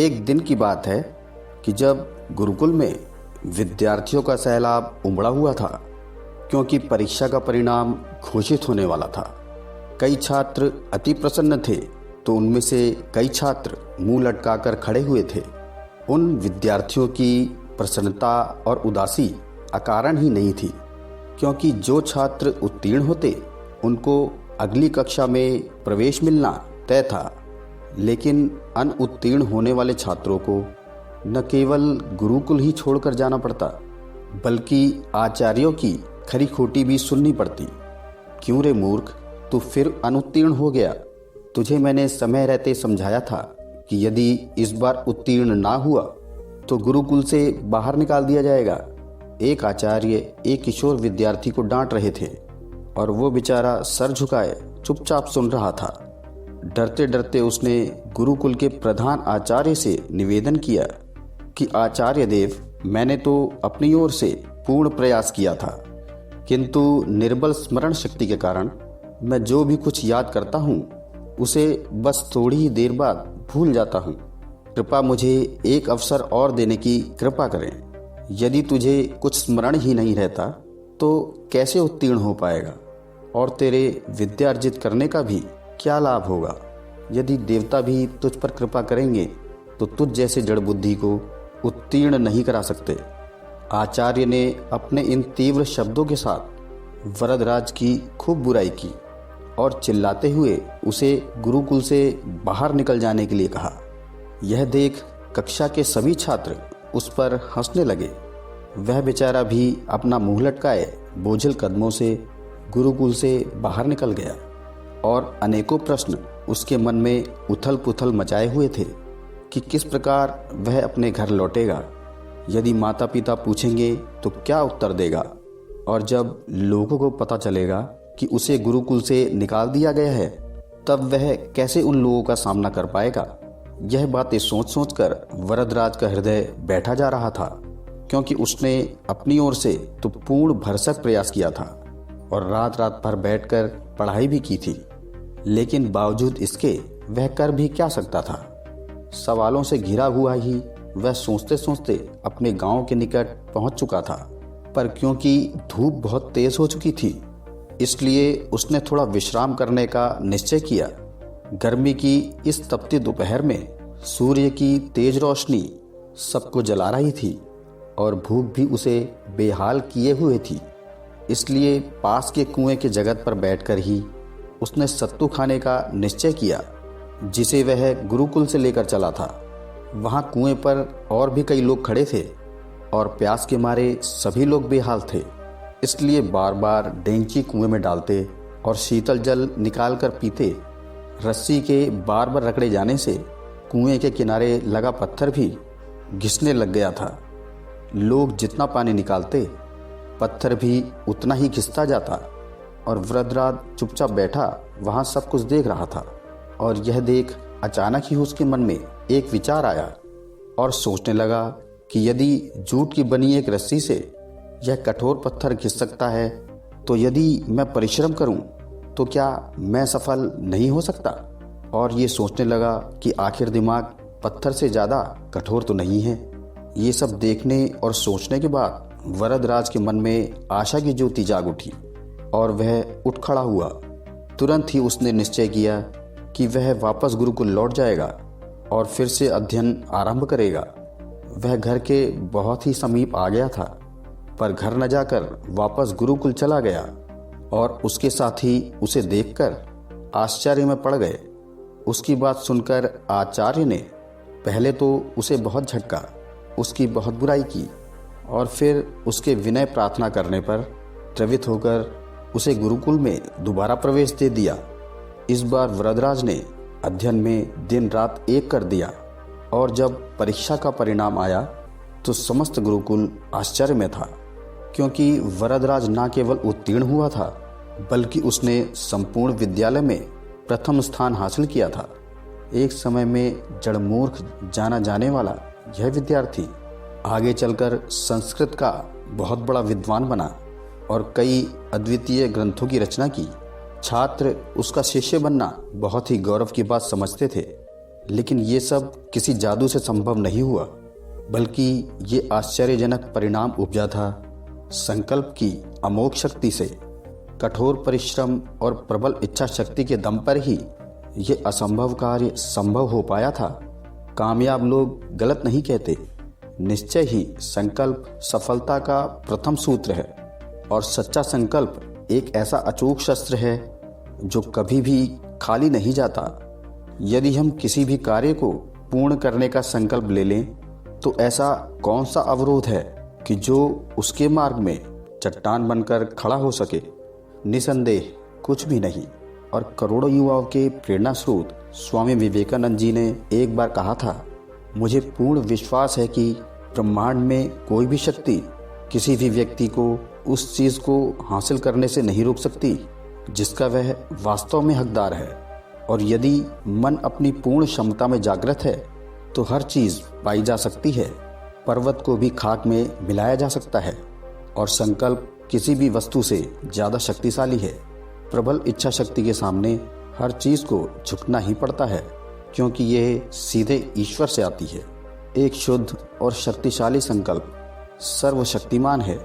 एक दिन की बात है कि जब गुरुकुल में विद्यार्थियों का सैलाब उमड़ा हुआ था, क्योंकि परीक्षा का परिणाम घोषित होने वाला था। कई छात्र अति प्रसन्न थे तो उनमें से कई छात्र मुंह लटकाकर खड़े हुए थे। उन विद्यार्थियों की प्रसन्नता और उदासी अकारण ही नहीं थी, क्योंकि जो छात्र उत्तीर्ण होते उनको अगली कक्षा में प्रवेश मिलना तय था। लेकिन अनुत्तीर्ण होने वाले छात्रों को न केवल गुरुकुल ही छोड़कर जाना पड़ता, बल्कि आचार्यों की खरी खोटी भी सुननी पड़ती। क्यों रे मूर्ख, तू फिर अनुत्तीर्ण हो गया? तुझे मैंने समय रहते समझाया था कि यदि इस बार उत्तीर्ण ना हुआ तो गुरुकुल से बाहर निकाल दिया जाएगा। एक आचार्य एक किशोर विद्यार्थी को डांट रहे थे और वो बेचारा सर झुकाए चुपचाप सुन रहा था। डरते डरते उसने गुरुकुल के प्रधान आचार्य से निवेदन किया कि आचार्य देव, मैंने तो अपनी ओर से पूर्ण प्रयास किया था, किंतु निर्बल स्मरण शक्ति के कारण मैं जो भी कुछ याद करता हूँ उसे बस थोड़ी ही देर बाद भूल जाता हूँ। कृपा मुझे एक अवसर और देने की कृपा करें। यदि तुझे कुछ स्मरण ही नहीं रहता तो कैसे उत्तीर्ण हो पाएगा, और तेरे विद्या अर्जित करने का भी क्या लाभ होगा? यदि देवता भी तुझ पर कृपा करेंगे तो तुझ जैसे जड़ बुद्धि को उत्तीर्ण नहीं करा सकते। आचार्य ने अपने इन तीव्र शब्दों के साथ वरदराज की खूब बुराई की और चिल्लाते हुए उसे गुरुकुल से बाहर निकल जाने के लिए कहा। यह देख कक्षा के सभी छात्र उस पर हंसने लगे। वह बेचारा भी अपना मुंह लटकाए बोझिल कदमों से गुरुकुल से बाहर निकल गया और अनेकों प्रश्न उसके मन में उथल पुथल मचाए हुए थे कि किस प्रकार वह अपने घर लौटेगा। यदि माता पिता पूछेंगे तो क्या उत्तर देगा, और जब लोगों को पता चलेगा कि उसे गुरुकुल से निकाल दिया गया है तब वह कैसे उन लोगों का सामना कर पाएगा। यह बातें सोच सोच कर वरदराज का हृदय बैठा जा रहा था, क्योंकि उसने अपनी ओर से तो पूर्ण भरसक प्रयास किया था और रात रात भर बैठकर पढ़ाई भी की थी, लेकिन बावजूद इसके वह कर भी क्या सकता था। सवालों से घिरा हुआ ही वह सोचते सोचते अपने गांव के निकट पहुंच चुका था, पर क्योंकि धूप बहुत तेज हो चुकी थी इसलिए उसने थोड़ा विश्राम करने का निश्चय किया। गर्मी की इस तपती दोपहर में सूर्य की तेज रोशनी सबको जला रही थी और भूख भी उसे बेहाल किए हुए थी। इसलिए पास के कुएं के जगत पर बैठकर ही उसने सत्तू खाने का निश्चय किया, जिसे वह गुरुकुल से लेकर चला था। वहां कुएं पर और भी कई लोग खड़े थे और प्यास के मारे सभी लोग बेहाल थे, इसलिए बार बार डेंची कुएं में डालते और शीतल जल निकाल कर पीते। रस्सी के बार बार रगड़े जाने से कुएं के किनारे लगा पत्थर भी घिसने लग गया था। लोग जितना पानी निकालते पत्थर भी उतना ही घिसता जाता, और वरदराज चुपचाप बैठा वहां सब कुछ देख रहा था। और यह देख अचानक ही उसके मन में एक विचार आया और सोचने लगा कि यदि जूट की बनी एक रस्सी से यह कठोर पत्थर घिस सकता है तो यदि मैं परिश्रम करूं तो क्या मैं सफल नहीं हो सकता? और ये सोचने लगा कि आखिर दिमाग पत्थर से ज़्यादा कठोर तो नहीं है। ये सब देखने और सोचने के बाद वरदराज के मन में आशा की ज्योति जाग उठी और वह उठ खड़ा हुआ। तुरंत ही उसने निश्चय किया कि वह वापस गुरुकुल लौट जाएगा और फिर से अध्ययन आरंभ करेगा। वह घर के बहुत ही समीप आ गया था, पर घर न जाकर वापस गुरुकुल चला गया और उसके साथी उसे देखकर आश्चर्य में पड़ गए। उसकी बात सुनकर आचार्य ने पहले तो उसे बहुत झटका, उसकी बहुत बुराई की और फिर उसके विनय प्रार्थना करने पर द्रवित होकर उसे गुरुकुल में दोबारा प्रवेश दे दिया। इस बार वरदराज ने अध्ययन में दिन रात एक कर दिया और जब परीक्षा का परिणाम आया तो समस्त गुरुकुल आश्चर्य में था, क्योंकि वरदराज न केवल उत्तीर्ण हुआ था बल्कि उसने संपूर्ण विद्यालय में प्रथम स्थान हासिल किया था। एक समय में जड़मूर्ख जाना जाने वाला यह विद्यार्थी आगे चलकर संस्कृत का बहुत बड़ा विद्वान बना और कई अद्वितीय ग्रंथों की रचना की। छात्र उसका शिष्य बनना बहुत ही गौरव की बात समझते थे। लेकिन ये सब किसी जादू से संभव नहीं हुआ, बल्कि ये आश्चर्यजनक परिणाम उपजा था संकल्प की अमोघ शक्ति से। कठोर परिश्रम और प्रबल इच्छा शक्ति के दम पर ही ये असंभव कार्य संभव हो पाया था। कामयाब लोग गलत नहीं कहते। निश्चय ही संकल्प सफलता का प्रथम सूत्र है, और सच्चा संकल्प एक ऐसा अचूक शस्त्र है जो कभी भी खाली नहीं जाता। यदि हम किसी भी कार्य को पूर्ण करने का संकल्प ले लें, तो ऐसा कौन सा अवरोध है कि जो उसके मार्ग में चट्टान बनकर खड़ा हो सके? निसंदेह कुछ भी नहीं। और करोड़ों युवाओं के प्रेरणा स्रोत स्वामी विवेकानंद जी ने एक बार कहा था, मुझे पूर्ण विश्वास है कि ब्रह्मांड में कोई भी शक्ति किसी भी व्यक्ति को उस चीज को हासिल करने से नहीं रोक सकती जिसका वह वास्तव में हकदार है। और यदि मन अपनी पूर्ण क्षमता में जागृत है तो हर चीज पाई जा सकती है। पर्वत को भी खाक में मिलाया जा सकता है, और संकल्प किसी भी वस्तु से ज्यादा शक्तिशाली है। प्रबल इच्छा शक्ति के सामने हर चीज को झुकना ही पड़ता है, क्योंकि यह सीधे ईश्वर से आती है। एक शुद्ध और शक्तिशाली संकल्प सर्वशक्तिमान है।